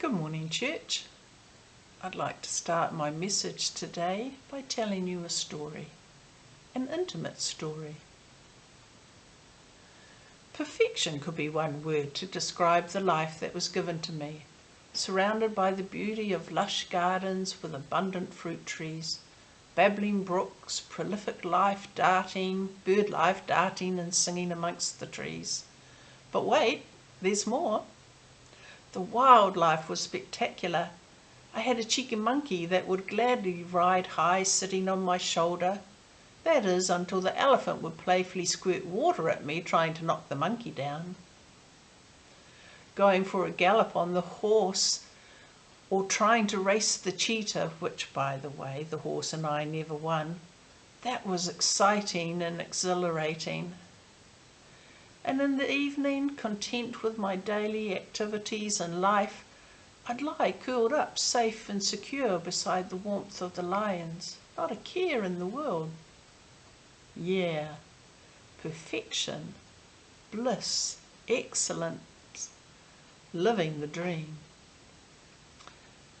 Good morning, church. I'd like to start my message today by telling you a story, an intimate story. Perfection could be one word to describe the life that was given to me, surrounded by the beauty of lush gardens with abundant fruit trees, babbling brooks, prolific bird life darting and singing amongst the trees. But wait, there's more. The wildlife was spectacular. I had a cheeky monkey that would gladly ride high sitting on my shoulder. That is, until the elephant would playfully squirt water at me trying to knock the monkey down. Going for a gallop on the horse or trying to race the cheetah, which, by the way, the horse and I never won, that was exciting and exhilarating. And in the evening, content with my daily activities and life, I'd lie curled up, safe and secure beside the warmth of the lions, not a care in the world. Yeah, perfection, bliss, excellence, living the dream.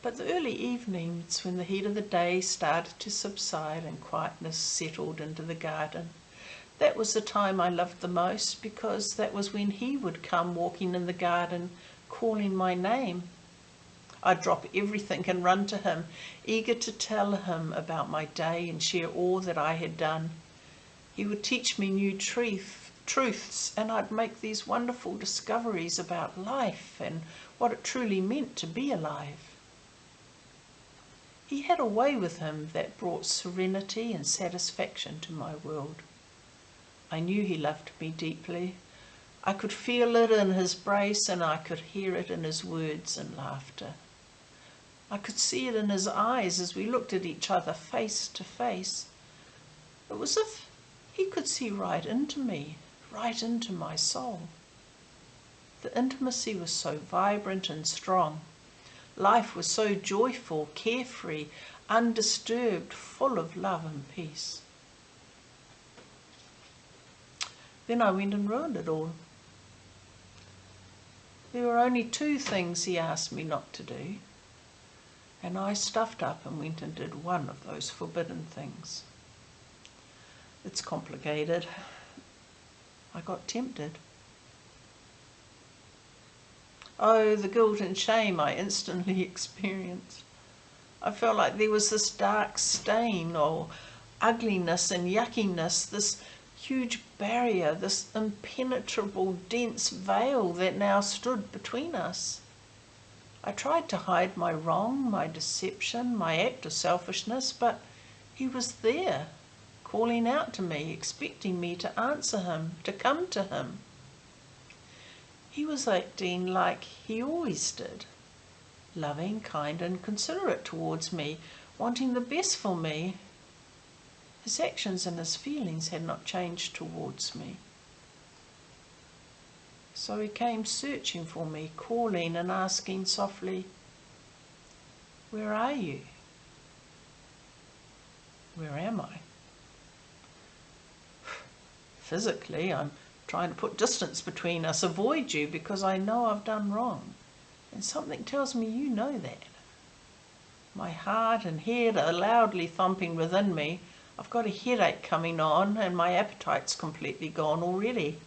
But the early evenings, when the heat of the day started to subside and quietness settled into the garden, that was the time I loved the most, because that was when he would come walking in the garden, calling my name. I'd drop everything and run to him, eager to tell him about my day and share all that I had done. He would teach me new truths, and I'd make these wonderful discoveries about life and what it truly meant to be alive. He had a way with him that brought serenity and satisfaction to my world. I knew he loved me deeply. I could feel it in his embrace, and I could hear it in his words and laughter. I could see it in his eyes as we looked at each other face to face. It was as if he could see right into me, right into my soul. The intimacy was so vibrant and strong. Life was so joyful, carefree, undisturbed, full of love and peace. Then I went and ruined it all. There were only 2 things he asked me not to do, and I stuffed up and went and did one of those forbidden things. It's complicated. I got tempted. Oh, the guilt and shame I instantly experienced. I felt like there was this dark stain or ugliness and yuckiness, this huge barrier, this impenetrable, dense veil that now stood between us. I tried to hide my wrong, my deception, my act of selfishness, but he was there, calling out to me, expecting me to answer him, to come to him. He was acting like he always did, loving, kind and considerate towards me, wanting the best for me. His actions and his feelings had not changed towards me. So he came searching for me, calling and asking softly, "Where are you? Where am I?" Physically, I'm trying to put distance between us, avoid you, because I know I've done wrong. And something tells me you know that. My heart and head are loudly thumping within me. I've got a headache coming on, and my appetite's completely gone already.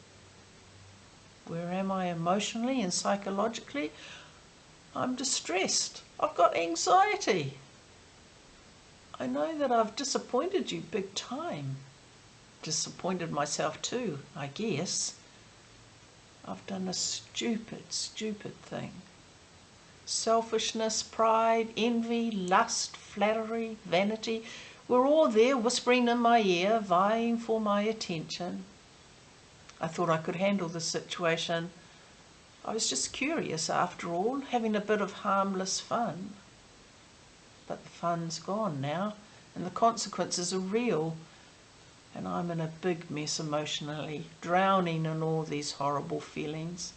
Where am I emotionally and psychologically? I'm distressed. I've got anxiety. I know that I've disappointed you big time. Disappointed myself too, I guess. I've done a stupid thing. Selfishness, pride, envy, lust, flattery, vanity were all there whispering in my ear, vying for my attention. I thought I could handle the situation. I was just curious after all, having a bit of harmless fun. But the fun's gone now, and the consequences are real, and I'm in a big mess emotionally, drowning in all these horrible feelings.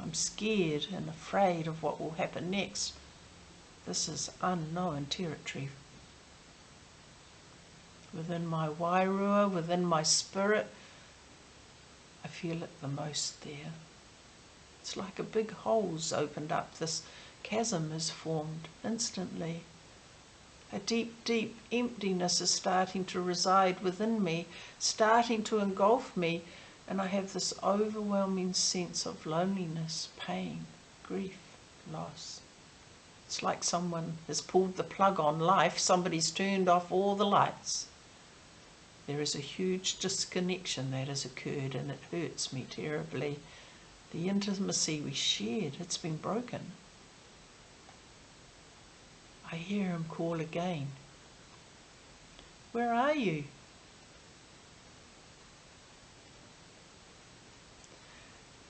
I'm scared and afraid of what will happen next. This is unknown territory. Within my wairua, within my spirit, feel it the most there. It's like a big hole's opened up, this chasm is formed instantly. A deep, deep emptiness is starting to reside within me, starting to engulf me, and I have this overwhelming sense of loneliness, pain, grief, loss. It's like someone has pulled the plug on life, somebody's turned off all the lights. There is a huge disconnection that has occurred, and it hurts me terribly. The intimacy we shared, it's been broken. I hear him call again. Where are you?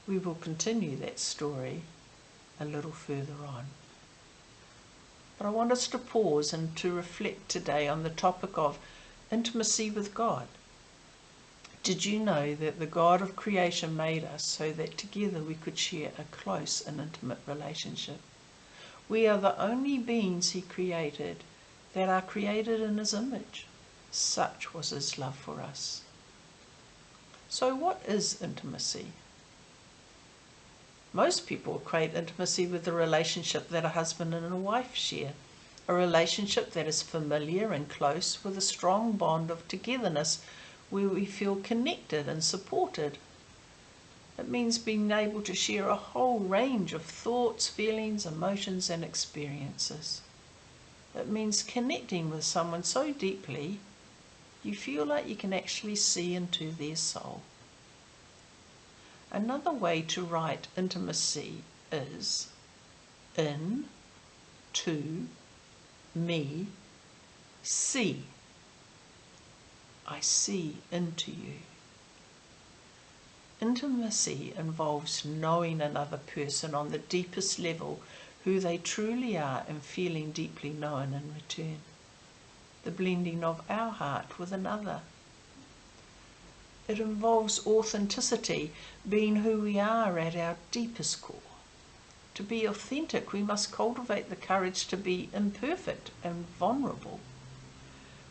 We will continue that story a little further on. But I want us to pause and to reflect today on the topic of intimacy with God. Did you know that the God of creation made us so that together we could share a close and intimate relationship? We are the only beings he created that are created in his image. Such was his love for us. So what is intimacy? Most people equate intimacy with the relationship that a husband and a wife share, a relationship that is familiar and close with a strong bond of togetherness where we feel connected and supported. It means being able to share a whole range of thoughts, feelings, emotions, and experiences. It means connecting with someone so deeply you feel like you can actually see into their soul. Another way to write intimacy is in, to, me, see. I see into you. Intimacy involves knowing another person on the deepest level, who they truly are, and feeling deeply known in return. The blending of our heart with another. It involves authenticity, being who we are at our deepest core. To be authentic, we must cultivate the courage to be imperfect and vulnerable.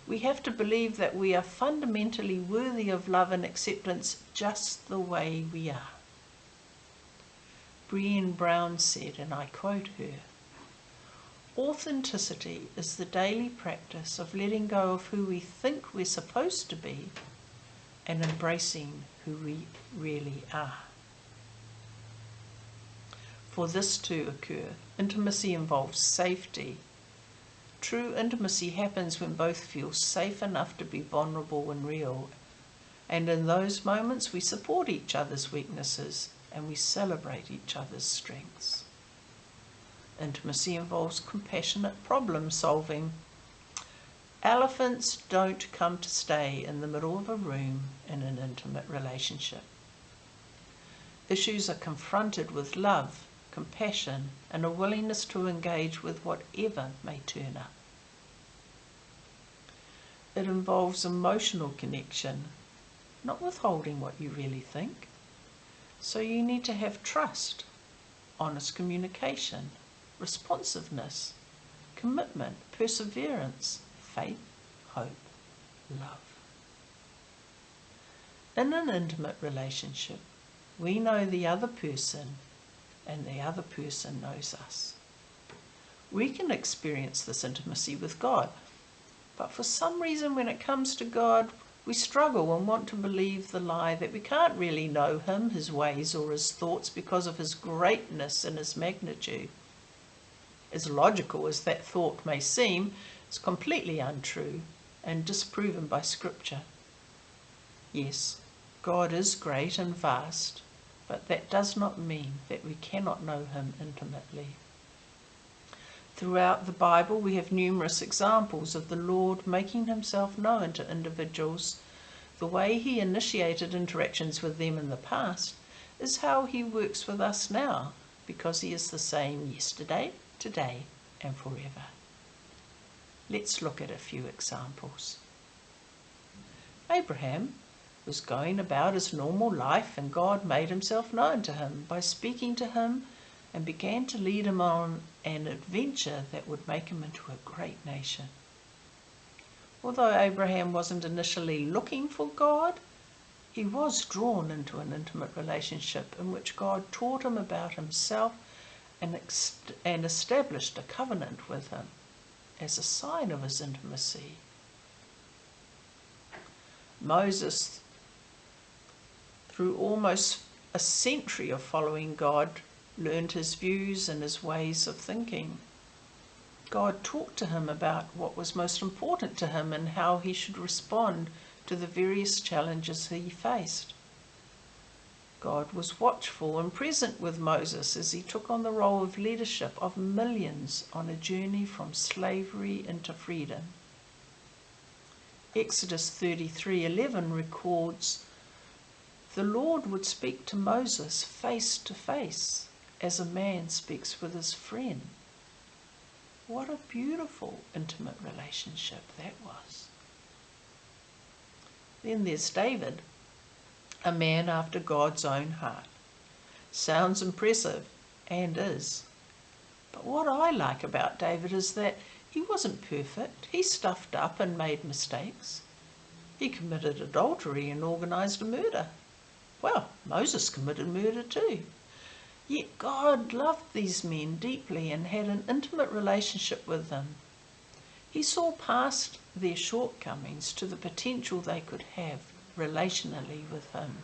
We have to believe that we are fundamentally worthy of love and acceptance just the way we are. Brené Brown said, and I quote her, "Authenticity is the daily practice of letting go of who we think we're supposed to be and embracing who we really are." For this to occur, intimacy involves safety. True intimacy happens when both feel safe enough to be vulnerable and real, and in those moments we support each other's weaknesses and we celebrate each other's strengths. Intimacy involves compassionate problem solving. Elephants don't come to stay in the middle of a room in an intimate relationship. Issues are confronted with love, compassion, and a willingness to engage with whatever may turn up. It involves emotional connection, not withholding what you really think. So you need to have trust, honest communication, responsiveness, commitment, perseverance, faith, hope, love. In an intimate relationship, we know the other person and the other person knows us. We can experience this intimacy with God, but for some reason when it comes to God, we struggle and want to believe the lie that we can't really know him, his ways, or his thoughts because of his greatness and his magnitude. As logical as that thought may seem, it's completely untrue and disproven by Scripture. Yes, God is great and vast, but that does not mean that we cannot know him intimately. Throughout the Bible, we have numerous examples of the Lord making himself known to individuals. The way he initiated interactions with them in the past is how he works with us now, because he is the same yesterday, today, and forever. Let's look at a few examples. Abraham was going about his normal life, and God made himself known to him by speaking to him and began to lead him on an adventure that would make him into a great nation. Although Abraham wasn't initially looking for God, he was drawn into an intimate relationship in which God taught him about himself and established a covenant with him as a sign of his intimacy. Moses, through almost a century of following God, learned his views and his ways of thinking. God talked to him about what was most important to him and how he should respond to the various challenges he faced. God was watchful and present with Moses as he took on the role of leadership of millions on a journey from slavery into freedom. Exodus 33:11 records, "The Lord would speak to Moses face to face, as a man speaks with his friend." What a beautiful, intimate relationship that was. Then there's David, a man after God's own heart. Sounds impressive, and is. But what I like about David is that he wasn't perfect. He stuffed up and made mistakes. He committed adultery and organised a murder. Well, Moses committed murder too. Yet God loved these men deeply and had an intimate relationship with them. He saw past their shortcomings to the potential they could have relationally with him.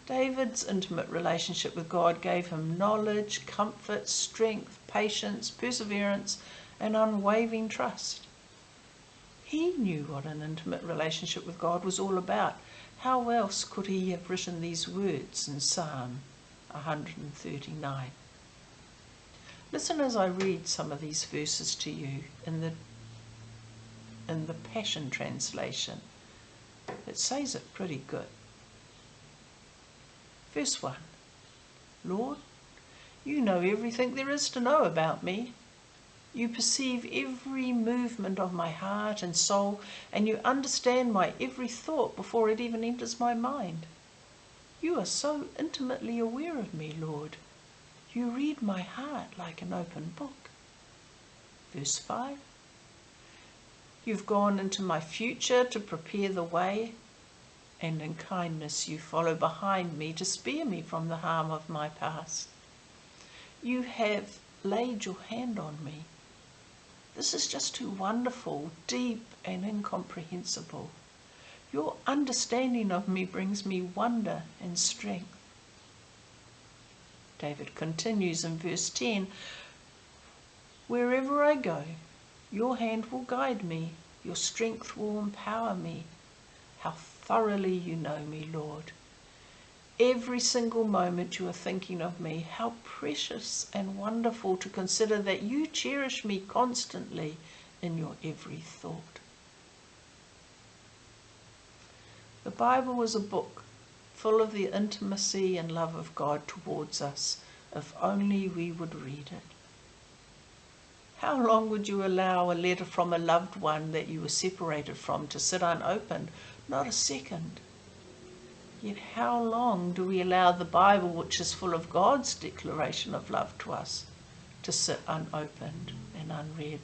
David's intimate relationship with God gave him knowledge, comfort, strength, patience, perseverance, and unwavering trust. He knew what an intimate relationship with God was all about. How else could he have written these words in Psalm 139? Listen as I read some of these verses to you in the Passion Translation. It says it pretty good. Verse 1. Lord, you know everything there is to know about me. You perceive every movement of my heart and soul, and you understand my every thought before it even enters my mind. You are so intimately aware of me, Lord. You read my heart like an open book. Verse 5. You've gone into my future to prepare the way, and in kindness you follow behind me to spare me from the harm of my past. You have laid your hand on me. This is just too wonderful, deep and incomprehensible. Your understanding of me brings me wonder and strength. David continues in verse 10, wherever I go, your hand will guide me, your strength will empower me. How thoroughly you know me, Lord. Every single moment you are thinking of me, how precious and wonderful to consider that you cherish me constantly in your every thought. The Bible is a book full of the intimacy and love of God towards us, if only we would read it. How long would you allow a letter from a loved one that you were separated from to sit unopened? Not a second. Yet how long do we allow the Bible, which is full of God's declaration of love to us, to sit unopened and unread?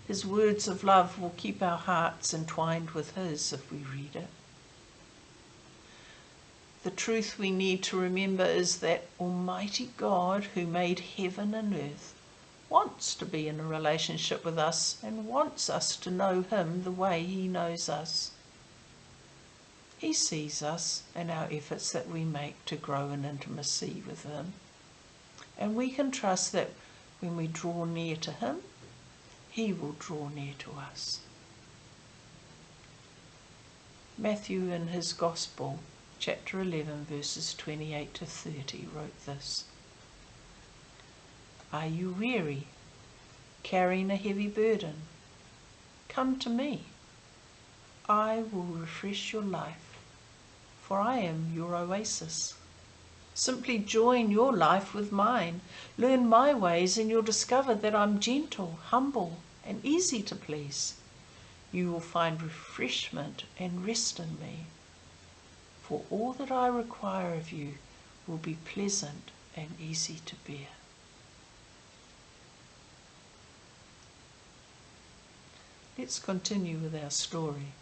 His words of love will keep our hearts entwined with his if we read it. The truth we need to remember is that Almighty God, who made heaven and earth, wants to be in a relationship with us and wants us to know him the way he knows us. He sees us and our efforts that we make to grow in intimacy with him. And we can trust that when we draw near to him, he will draw near to us. Matthew in his Gospel, chapter 11, verses 28 to 30, wrote this. Are you weary, carrying a heavy burden? Come to me. I will refresh your life, for I am your oasis. Simply join your life with mine. Learn my ways and you'll discover that I'm gentle, humble, and easy to please. You will find refreshment and rest in me. For all that I require of you will be pleasant and easy to bear. Let's continue with our story.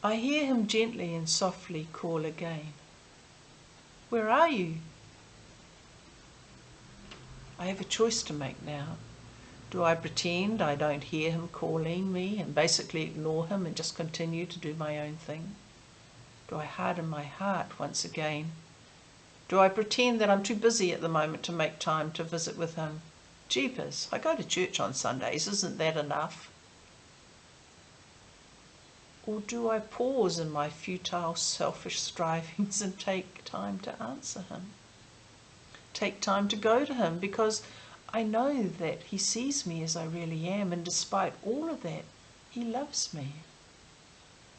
I hear him gently and softly call again. Where are you? I have a choice to make now. Do I pretend I don't hear him calling me and basically ignore him and just continue to do my own thing? Do I harden my heart once again? Do I pretend that I'm too busy at the moment to make time to visit with him? Jeepers, I go to church on Sundays, isn't that enough? Or do I pause in my futile, selfish strivings and take time to answer him? Take time to go to him because I know that he sees me as I really am, and despite all of that, he loves me.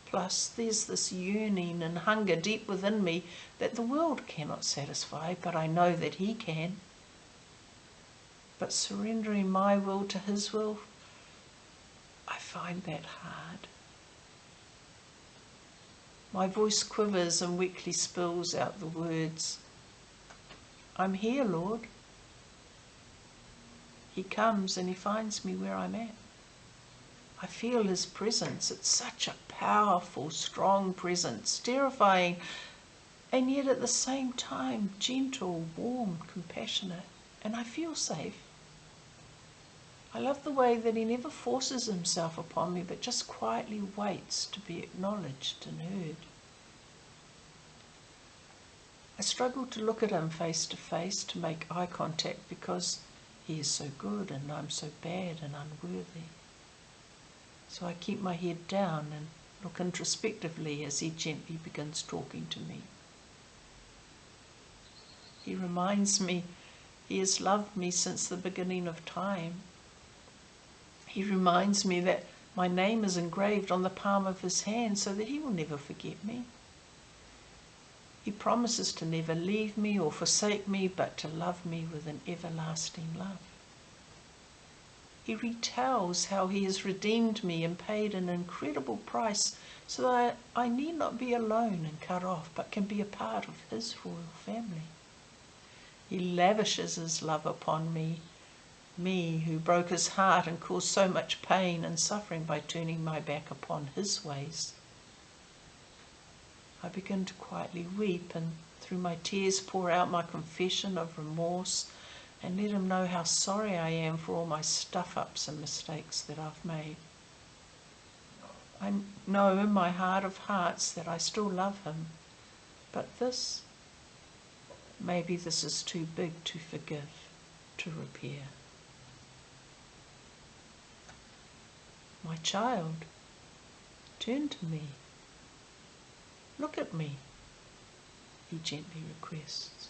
Plus, there's this yearning and hunger deep within me that the world cannot satisfy, but I know that he can. But surrendering my will to his will, I find that hard. My voice quivers and weakly spills out the words, I'm here, Lord. He comes and he finds me where I'm at. I feel his presence. It's such a powerful, strong presence, terrifying, and yet at the same time gentle, warm, compassionate, and I feel safe. I love the way that he never forces himself upon me, but just quietly waits to be acknowledged and heard. I struggle to look at him face to face, to make eye contact, because he is so good and I'm so bad and unworthy. So I keep my head down and look introspectively as he gently begins talking to me. He reminds me he has loved me since the beginning of time. He reminds me that my name is engraved on the palm of his hand so that he will never forget me. He promises to never leave me or forsake me, but to love me with an everlasting love. He retells how he has redeemed me and paid an incredible price so that I need not be alone and cut off, but can be a part of his royal family. He lavishes his love upon me who broke his heart and caused so much pain and suffering by turning my back upon his ways. I begin to quietly weep and through my tears pour out my confession of remorse and let him know how sorry I am for all my stuff-ups and mistakes that I've made. I know in my heart of hearts that I still love him, but maybe this is too big to forgive, to repair. My child, turn to me. Look at me, he gently requests.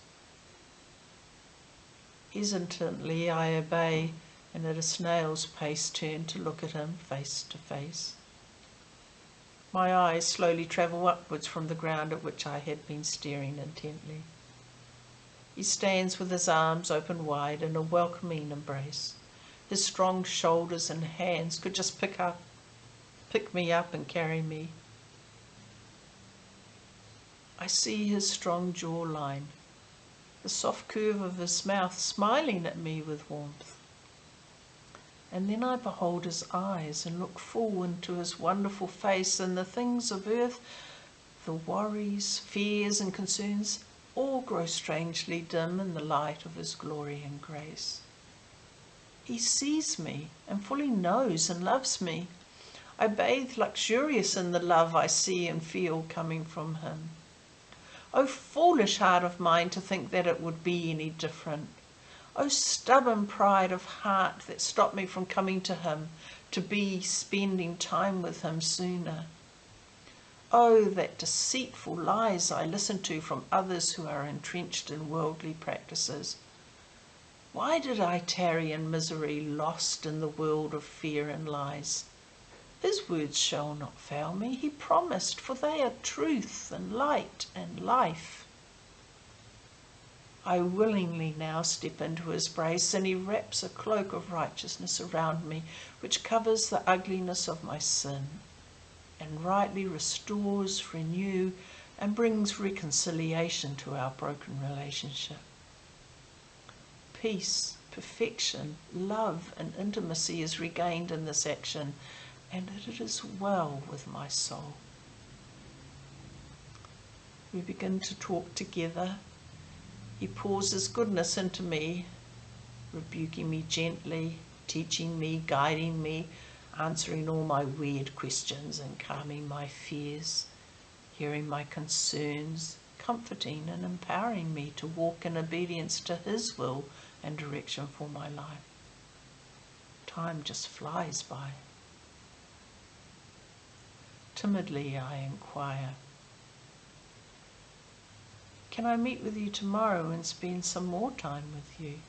Hesitantly I obey and at a snail's pace turn to look at him face to face. My eyes slowly travel upwards from the ground at which I had been staring intently. He stands with his arms open wide in a welcoming embrace. His strong shoulders and hands could just pick me up and carry me. I see his strong jawline, the soft curve of his mouth smiling at me with warmth. And then I behold his eyes and look full into his wonderful face, and the things of earth, the worries, fears and concerns, all grow strangely dim in the light of his glory and grace. He sees me and fully knows and loves me. I bathe luxurious in the love I see and feel coming from him. O foolish heart of mine to think that it would be any different. O stubborn pride of heart that stopped me from coming to him, to be spending time with him sooner. Oh, that deceitful lies I listen to from others who are entrenched in worldly practices. Why did I tarry in misery, lost in the world of fear and lies? His words shall not fail me, he promised, for they are truth and light and life. I willingly now step into his embrace, and he wraps a cloak of righteousness around me, which covers the ugliness of my sin, and rightly restores, renews, and brings reconciliation to our broken relationship. Peace, perfection, love, and intimacy is regained in this action, and it is well with my soul. We begin to talk together. He pours his goodness into me, rebuking me gently, teaching me, guiding me, answering all my weird questions and calming my fears, hearing my concerns, comforting and empowering me to walk in obedience to his will and direction for my life. Time just flies by. Timidly I inquire, "Can I meet with you tomorrow and spend some more time with you?"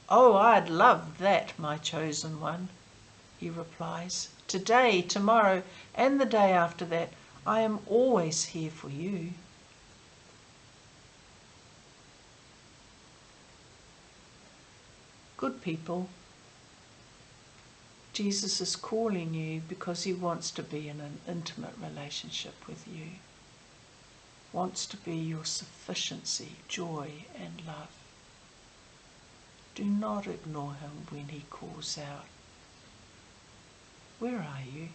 "Oh, I'd love that, my chosen one," he replies. "Today, tomorrow, and the day after that, I am always here for you." Good people, Jesus is calling you because he wants to be in an intimate relationship with you, wants to be your sufficiency, joy and love. Do not ignore him when he calls out. Where are you?